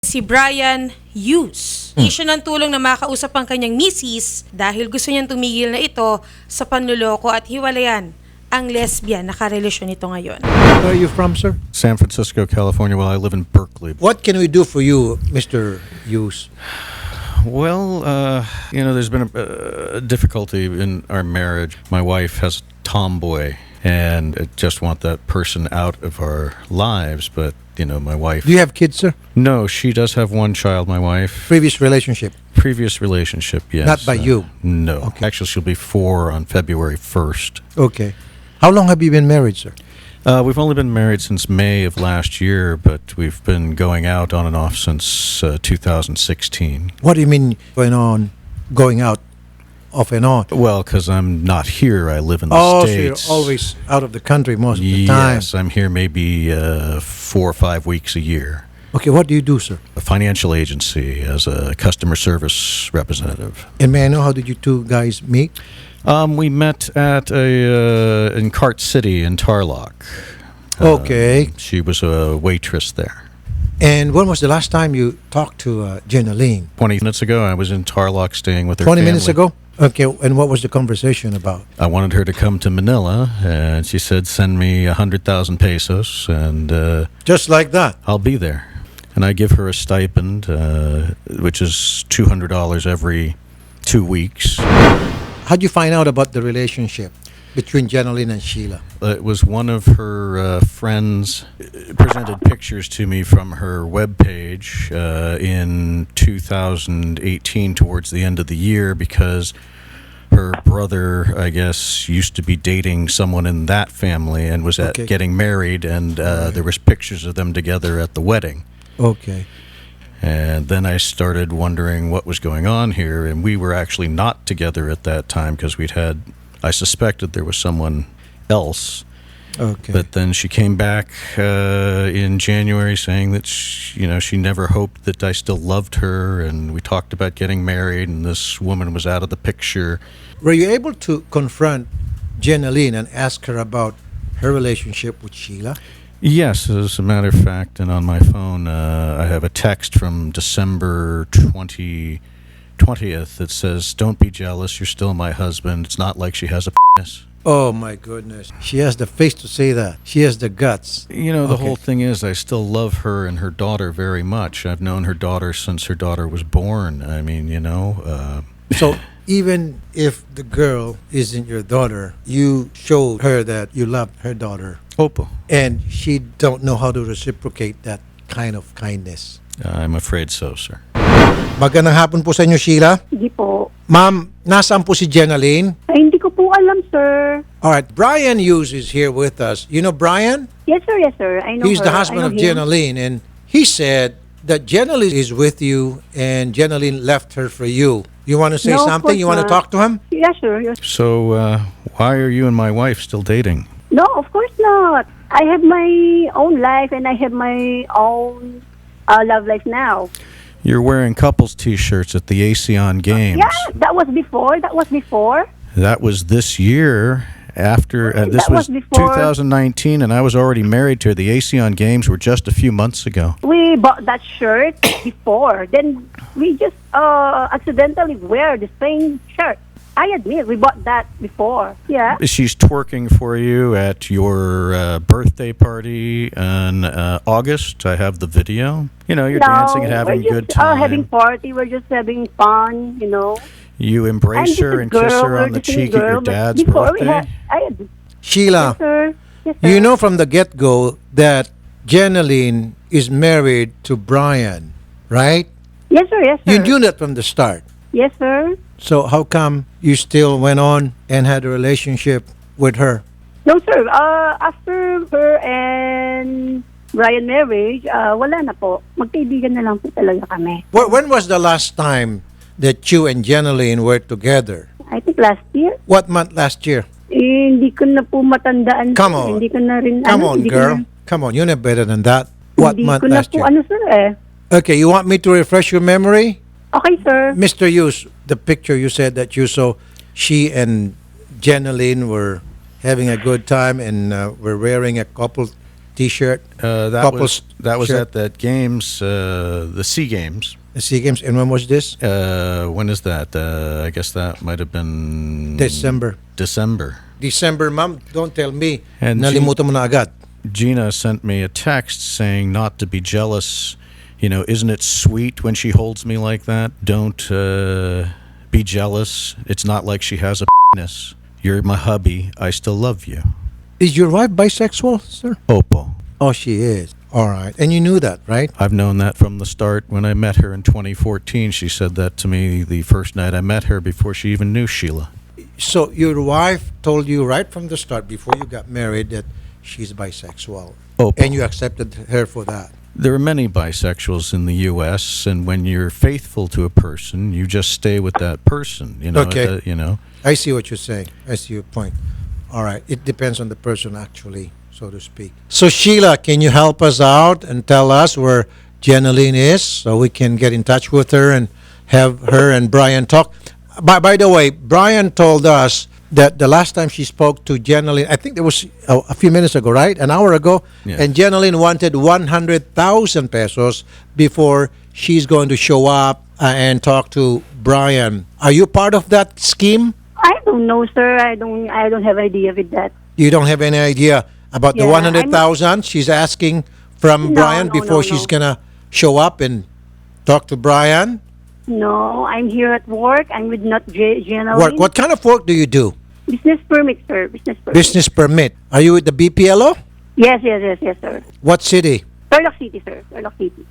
Si Brian Hughes. Issue ng tulong na makausap ang kanyang misis dahil gusto niyang tumigil na ito sa panluloko at hiwalayan ang lesbian na karelasyon nito ngayon. Where are you from, sir? San Francisco, California. Well, I live in Berkeley. What can we do for you, Mr. Hughes? Well, there's been a difficulty in our marriage. My wife has a tomboy, and I just want that person out of our lives. But, my wife... Do you have kids, sir? No, she does have one child, my wife. Previous relationship? Previous relationship, yes. Not by you? No. Okay. Actually, she'll be 4 on February 1st. Okay. How long have you been married, sir? We've only been married since May of last year, but we've been going out on and off since 2016. What do you mean going out off and on? Well, because I'm not here. I live in the States. So you're always out of the country most of the time. Yes, I'm here maybe 4 or 5 weeks a year. Okay, what do you do, sir? A financial agency as a customer service representative. And may I know, how did you two guys meet? We met at in Cart City in Tarlac. Okay. She was a waitress there. And when was the last time you talked to Jenaline? 20 minutes ago, I was in Tarlac staying with her 20 family. minutes ago? Okay, and what was the conversation about? I wanted her to come to Manila, and she said, send me 100,000 pesos, and Just like that? I'll be there. And I give her a stipend, which is $200 every 2 weeks. How'd you find out about the relationship between Jenaline and Sheila? It was one of her friends presented pictures to me from her webpage in 2018 towards the end of the year, because her brother, I guess, used to be dating someone in that family and was getting married, and there was pictures of them together at the wedding. Okay. And then I started wondering what was going on here, and we were actually not together at that time because I suspected there was someone else. Okay. But then she came back in January saying that she never hoped that I still loved her, and we talked about getting married, and this woman was out of the picture. Were you able to confront Jenaline and ask her about her relationship with Sheila? Yes, as a matter of fact, and on my phone, I have a text from December 20th that says, "Don't be jealous, you're still my husband. It's not like she has a penis." Oh my goodness. She has the face to say that. She has the guts. The whole thing is I still love her and her daughter very much. I've known her daughter since her daughter was born. I mean, So even if the girl isn't your daughter, you showed her that you love her daughter. Opo. And she don't know how to reciprocate that kind of kindness. I'm afraid so, sir. Magandang hapon po sa inyo, Sheila. Hindi po. Ma'am, nasaan po si Jenaline? Ay, hindi ko po alam, sir. All right, Brian Hughes is here with us. You know Brian? Yes, sir. Yes, sir. I know He's her. the husband I of know him. Jenaline, and he said that Jenaline is with you and Jenaline left her for you. You want to say No, of something? course You want to not. talk to him? Yeah, sure. Yes. So, why are you and my wife still dating? No, of course not. I have my own life and I have my own love life now. You're wearing couples T-shirts at the ASEAN Games. Yeah, that was before. That was this year. After this That was was before. 2019, and I was already married to her. The ASEAN Games were just a few months ago. We bought that shirt before. Then we just accidentally wear the same shirt. I admit, we bought that before. Yeah. She's twerking for you at your birthday party in August. I have the video. You're dancing and having a good time. Having party. We're just having fun, You embrace her and kiss her on the cheek at your dad's birthday. Sheila, Yes, sir. Yes, sir. you know from the get-go that Jenaline is married to Brian, right? Yes, sir. Yes, sir. You knew that from the start. Yes, sir. So how come you still went on and had a relationship with her? No, sir. After her and Brian marriage, wala na po. Magkaibigan na lang po talaga kami. When was the last time that you and Jenaline were together? I think last year. What month last year? Hindi ko na po matandaan. Come sir. on. Hindi ko na rin. Come on, hindi ko girl. na- Come on, you know better than that. What hindi month ko na last po, year? sir Okay, you want me to refresh your memory? Okay, sir. Mr. Hughes, the picture you said that you saw, she and Jenaline were having a good time and were wearing a couple T-shirt, That was shirt. at that games, the Sea Games. The SEA Games. And when was this? When is that? I guess that might have been December. December, ma'am. Don't tell me. And Nalimutan mo na agad. Gina sent me a text saying not to be jealous. You know, isn't it sweet when she holds me like that? Don't be jealous. It's not like she has a penis. You're my hubby. I still love you. Is your wife bisexual, sir? Opo. Oh, she is. All right. And you knew that, right? I've known that from the start. When I met her in 2014, she said that to me the first night I met her before she even knew Sheila. So your wife told you right from the start, before you got married, that she's bisexual. Opo. And you accepted her for that. There are many bisexuals in the U.S., and when you're faithful to a person, you just stay with that person. You know, Okay. you know. I see what you're saying. I see your point. All right. It depends on the person, actually, so to speak. So, Sheila, can you help us out and tell us where Jenaline is so we can get in touch with her and have her and Brian talk? By the way, Brian told us that the last time she spoke to Jenaline, I think it was a few minutes ago, right? An hour ago. Yes. And Jenaline wanted 100,000 pesos before she's going to show up and talk to Brian. Are you part of that scheme? I don't know, sir. I don't have idea with that. You don't have any idea about the Yeah, 100,000 she's asking from No, Brian no, before no, she's no. gonna show up and talk to Brian? No, I'm here at work. I'm with not Jenaline. What kind of work do you do? Business permit, sir. Business permit. Business permit. Are you with the BPLO? Yes, sir. What city? Tarlac City, sir. Tarlac City.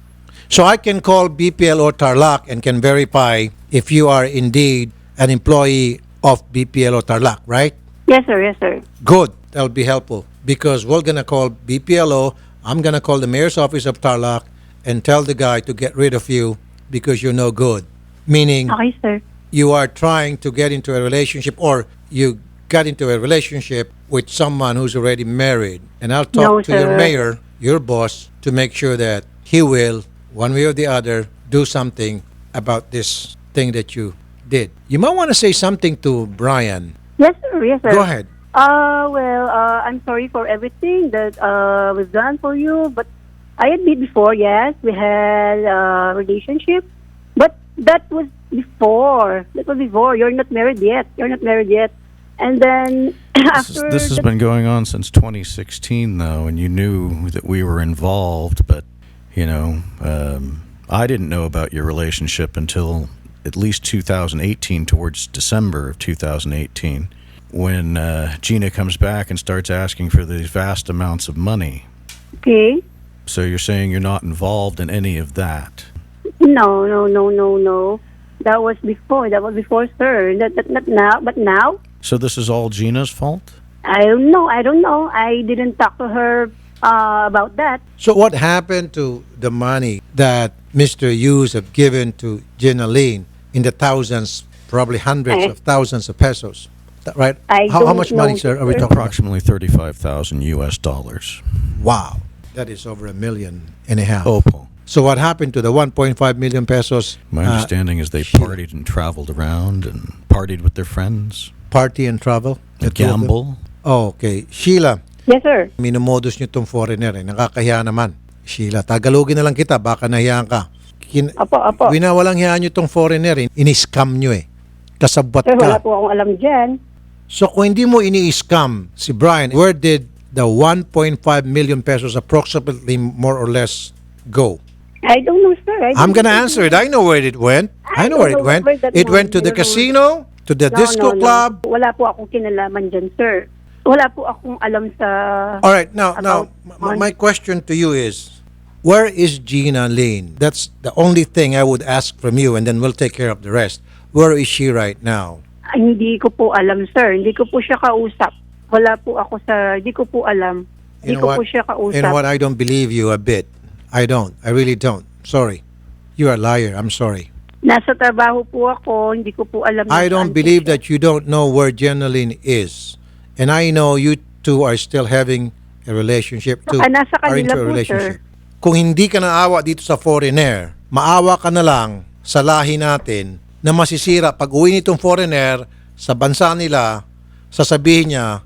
So I can call BPLO Tarlac and can verify if you are indeed an employee of BPLO Tarlac, right? Yes, sir. Good. That'll be helpful because we're gonna call BPLO. I'm gonna call the mayor's office of Tarlac and tell the guy to get rid of you because you're no good. Meaning Okay, sir. you are trying to get into a relationship or you got into a relationship with someone who's already married. And I'll talk No, to your sir. mayor, your boss, to make sure that he will, one way or the other, do something about this thing that you did. You might want to say something to Brian. Yes, sir. Go ahead. I'm sorry for everything that we've done for you, but I admit before, yes, we had a relationship, but that was before. You're not married yet. And then after This has been going on since 2016, though, and you knew that we were involved, but, you know, I didn't know about your relationship until at least 2018, towards December of 2018, when Gina comes back and starts asking for these vast amounts of money. Okay. So you're saying you're not involved in any of that? No. That was before, sir. Not now, but now. So this is all Gina's fault? I don't know. I didn't talk to her about that. So what happened to the money that Mr. Hughes have given to Jenaline in the thousands, probably hundreds of thousands of pesos? That right? How don't much money, know, sir, are we sir. talking about? Approximately $35,000 US. Wow. That is over $1.5 million. Opal. So what happened to the 1.5 million pesos My understanding is they partied and traveled around and partied with their friends. party and travel? The two of them? Gamble. Oh, okay. Sheila, Yes, sir. minumodus nyo itong foreigner eh. Nakakahiya naman. Sheila, Tagalogin na lang kita. Baka nahiyaan ka. Apo. Winawalang hiyaan nyo itong foreigner eh. Ini-scam nyo eh. Kasabot Sir, wala ka. po akong alam dyan. So kung hindi mo ini-scam si Brian, where did the 1.5 million pesos approximately more or less go? I don't know, sir. I'm gonna answer it. I know where it went. I know where it went. It went to the casino, to the disco club. Wala po akong kinalaman dyan, sir. Wala po akong alam sa... All right, now, About my question to you is, where is Gina Lane? That's the only thing I would ask from you, and then we'll take care of the rest. Where is she right now? Ay, hindi ko po alam, sir. Hindi ko po siya kausap. Wala po ako sa... Hindi ko po alam. Hindi ko po siya kausap. You know what? I don't believe you a bit. I don't. I really don't. Sorry. You're a liar. I'm sorry. Nasa trabaho po ako. Hindi ko po alam. I na don't saan believe po siya. that you don't know where Jenaline is. And I know you two are still having a relationship. Nasa Are into kanila a po, relationship. sir. Kung hindi ka naawa dito sa foreigner, maawa ka na lang sa lahi natin na masisira pag uwi nitong foreigner sa bansa nila, sasabihin niya,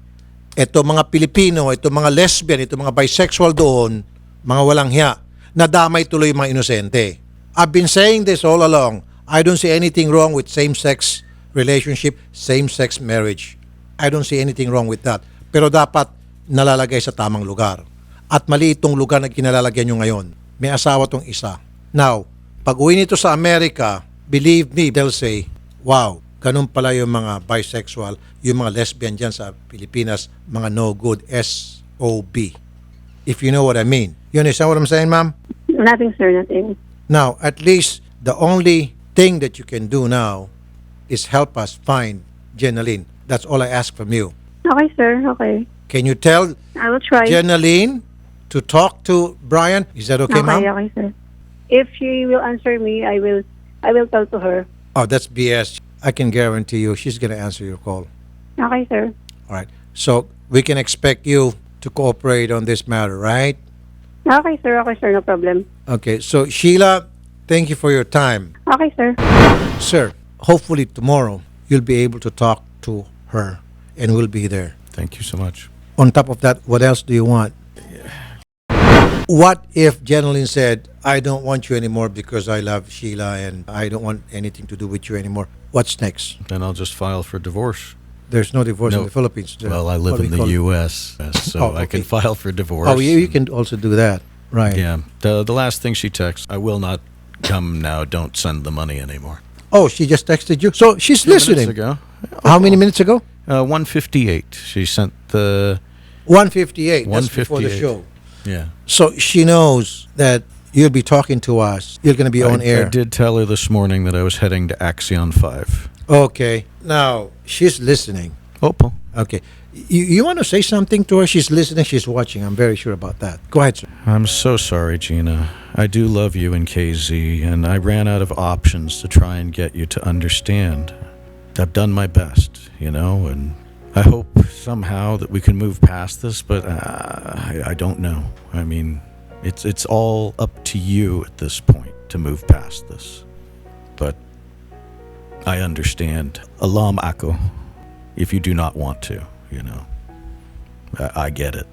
ito mga Pilipino, ito mga lesbian, ito mga bisexual doon, mga walang hiya, nadamay tuloy yung mga inosente. I've been saying this all along. I don't see anything wrong with same-sex relationship, same-sex marriage. I don't see anything wrong with that. Pero dapat nalalagay sa tamang lugar. At mali itong lugar na kinalalagyan nyo ngayon. May asawa tong isa. Now, pag uwi nito sa Amerika, believe me, they'll say, wow, ganun pala yung mga bisexual, yung mga lesbian dyan sa Pilipinas, mga no good, SOB. If you know what I mean. You understand what I'm saying, ma'am? Nothing, sir, nothing. Now, at least the only thing that you can do now is help us find Jenaline. That's all I ask from you. Okay, sir, okay. Can you tell I will try. Jenaline to talk to Brian? Is that okay, ma'am? Okay, sir. If she will answer me, I will tell to her. Oh, that's BS. I can guarantee you she's going to answer your call. Okay, sir. All right. So we can expect you to cooperate on this matter, right? Okay, sir, no problem. Okay. So Sheila, thank you for your time. Okay, sir. Sir, hopefully tomorrow you'll be able to talk to her and we'll be there. Thank you so much. On top of that, what else do you want? What if Jenaline said, I don't want you anymore because I love Sheila and I don't want anything to do with you anymore? What's next? Then I'll just file for divorce. There's no divorce in No. the Philippines. Well, I live What do in we call the it? U.S., so Oh, I can okay. file for divorce. Oh, you can also do that. Right. Yeah. The last thing she texts, I will not come now. Don't send the money anymore. Oh, she just texted you? So she's 2 minutes listening. ago. How many minutes ago? 1:58. She sent the 1:58. That's before the 1:58. show. yeah. So she knows that you'll be talking to us. You're going to be on air. I did tell her this morning that I was heading to Axion 5. Okay. Now, she's listening. Opo. Okay. You want to say something to her? She's listening. She's watching. I'm very sure about that. Go ahead, sir. I'm so sorry, Gina. I do love you and KZ, and I ran out of options to try and get you to understand. I've done my best, and I hope somehow that we can move past this, but I don't know. I mean, it's all up to you at this point to move past this. But I understand. Alam ako if you do not want to, I get it.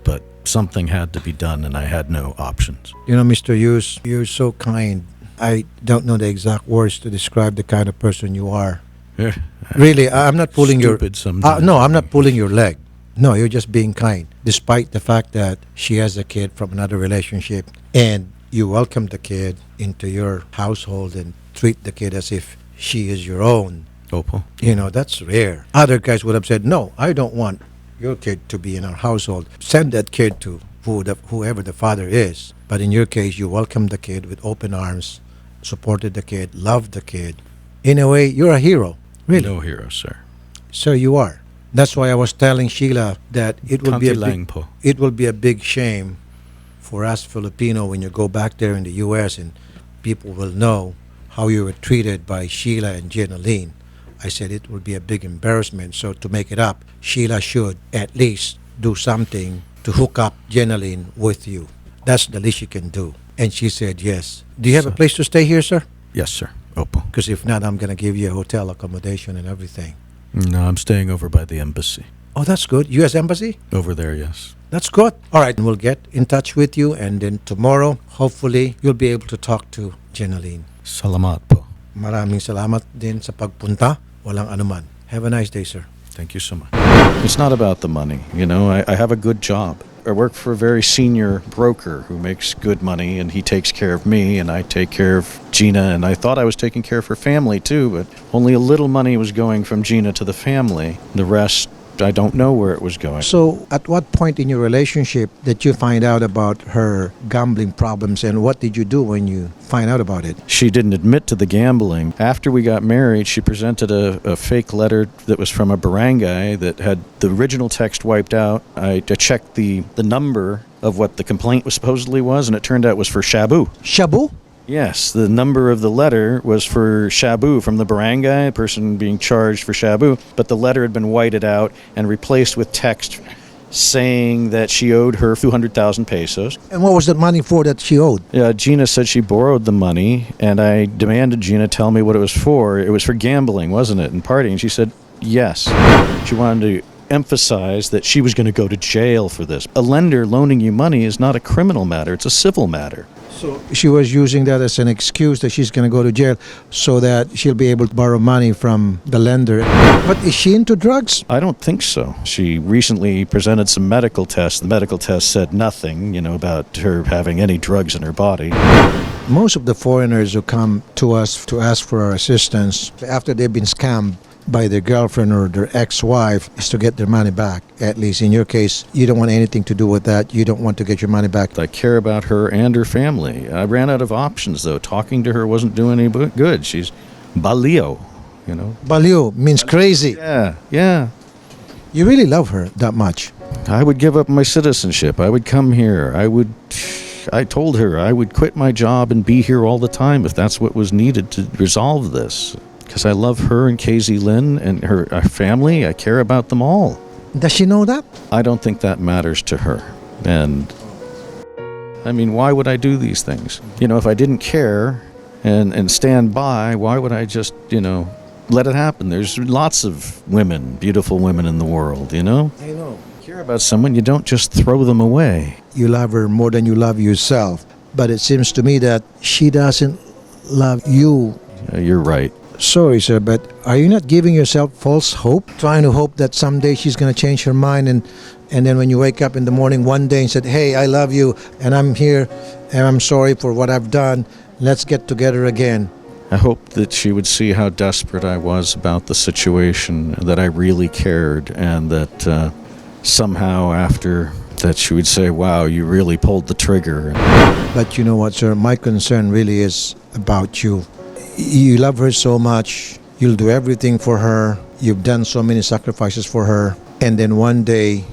But something had to be done, and I had no options. Mr. Hughes, you're so kind. I don't know the exact words to describe the kind of person you are. Yeah. Really, I'm not pulling Stupid sometimes. No, I'm not pulling your leg. No, you're just being kind. Despite the fact that she has a kid from another relationship and you welcome the kid into your household and treat the kid as if she is your own. Opo. That's rare. Other guys would have said, no, I don't want your kid to be in our household. Send that kid to whoever the father is. But in your case, you welcomed the kid with open arms, supported the kid, loved the kid. In a way, you're a hero. Really. No hero, sir. So you are. That's why I was telling Sheila that it will be a big shame for us Filipino when you go back there in the U.S. and people will know how you were treated by Sheila and Jenaline. I said it will be a big embarrassment. So to make it up, Sheila should at least do something to hook up Jenaline with you. That's the least you can do. And she said yes. Do you have a place to stay here, sir? Yes, sir. Opo. Because if not, I'm going to give you a hotel accommodation and everything. No, I'm staying over by the embassy. Oh, that's good. U.S. Embassy? Over there, yes. That's good. All right, we'll get in touch with you, and then tomorrow, hopefully, you'll be able to talk to Jenaline. Salamat po. Maraming salamat din sa pagpunta. Walang anuman. Have a nice day, sir. Thank you so much. It's not about the money. I have a good job. I work for a very senior broker who makes good money, and he takes care of me, and I take care of Gina, and I thought I was taking care of her family too, but only a little money was going from Gina to the family. The rest, I don't know where it was going. So, at what point in your relationship did you find out about her gambling problems, and what did you do when you find out about it? She didn't admit to the gambling. After we got married, she presented a fake letter that was from a barangay that had the original text wiped out. I checked the number of what the complaint was supposedly was, and it turned out it was for shabu. Shabu? Yes, the number of the letter was for shabu from the barangay, a person being charged for shabu, but the letter had been whited out and replaced with text saying that she owed her 200,000 pesos. And what was that money for that she owed? Gina said she borrowed the money, and I demanded Gina tell me what it was for. It was for gambling, wasn't it, and partying? She said yes. She wanted to emphasize that she was going to go to jail for this. A lender loaning you money is not a criminal matter, it's a civil matter. So she was using that as an excuse that she's going to go to jail so that she'll be able to borrow money from the lender. But is she into drugs? I don't think so. She recently presented some medical tests. The medical tests said nothing, about her having any drugs in her body. Most of the foreigners who come to us to ask for our assistance after they've been scammed by their girlfriend or their ex-wife is to get their money back. At least in your case, you don't want anything to do with that. You don't want to get your money back. I care about her and her family. I ran out of options, though. Talking to her wasn't doing any good. She's balio, Baliw means crazy. Yeah. You really love her that much. I would give up my citizenship. I would come here. I told her I would quit my job and be here all the time if that's what was needed to resolve this. Because I love her and KZ Lynn and her family. I care about them all. Does she know that? I don't think that matters to her. And, why would I do these things? If I didn't care and stand by, why would I just, let it happen? There's lots of women, beautiful women in the world, I know. Care about someone, you don't just throw them away. You love her more than you love yourself. But it seems to me that she doesn't love you. You're right. Sorry, sir, but are you not giving yourself false hope? Trying to hope that someday she's going to change her mind and then when you wake up in the morning one day and said, hey, I love you and I'm here and I'm sorry for what I've done. Let's get together again. I hope that she would see how desperate I was about the situation, that I really cared, and that somehow after that she would say, wow, you really pulled the trigger. But you know what, sir? My concern really is about you. You love her so much. You'll do everything for her. You've done so many sacrifices for her. And then one day,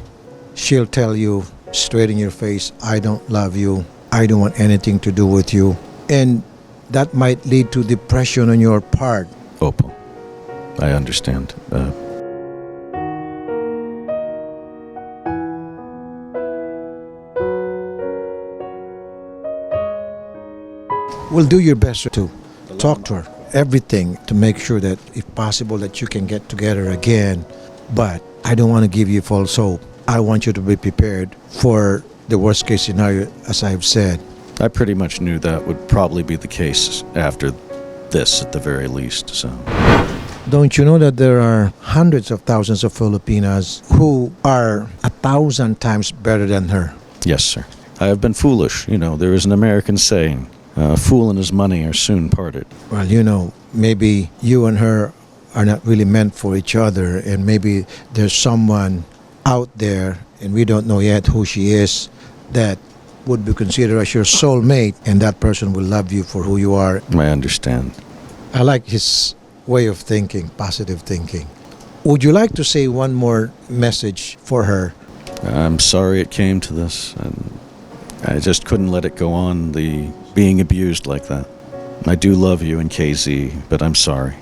she'll tell you straight in your face, I don't love you. I don't want anything to do with you. And that might lead to depression on your part. Opal, I understand. Well, do your best to talk to her. Everything to make sure that, if possible, that you can get together again. But I don't want to give you false hope. I want you to be prepared for the worst case scenario, as I've said. I pretty much knew that would probably be the case after this, at the very least. So, don't you know that there are hundreds of thousands of Filipinas who are 1,000 times better than her? Yes, sir. I have been foolish. There is an American saying, a fool and his money are soon parted. Well, maybe you and her are not really meant for each other, and maybe there's someone out there, and we don't know yet who she is, that would be considered as your soulmate, and that person will love you for who you are. I understand. I like his way of thinking, positive thinking. Would you like to say one more message for her? I'm sorry it came to this, and I just couldn't let it go on, being abused like that. I do love you and KZ, but I'm sorry.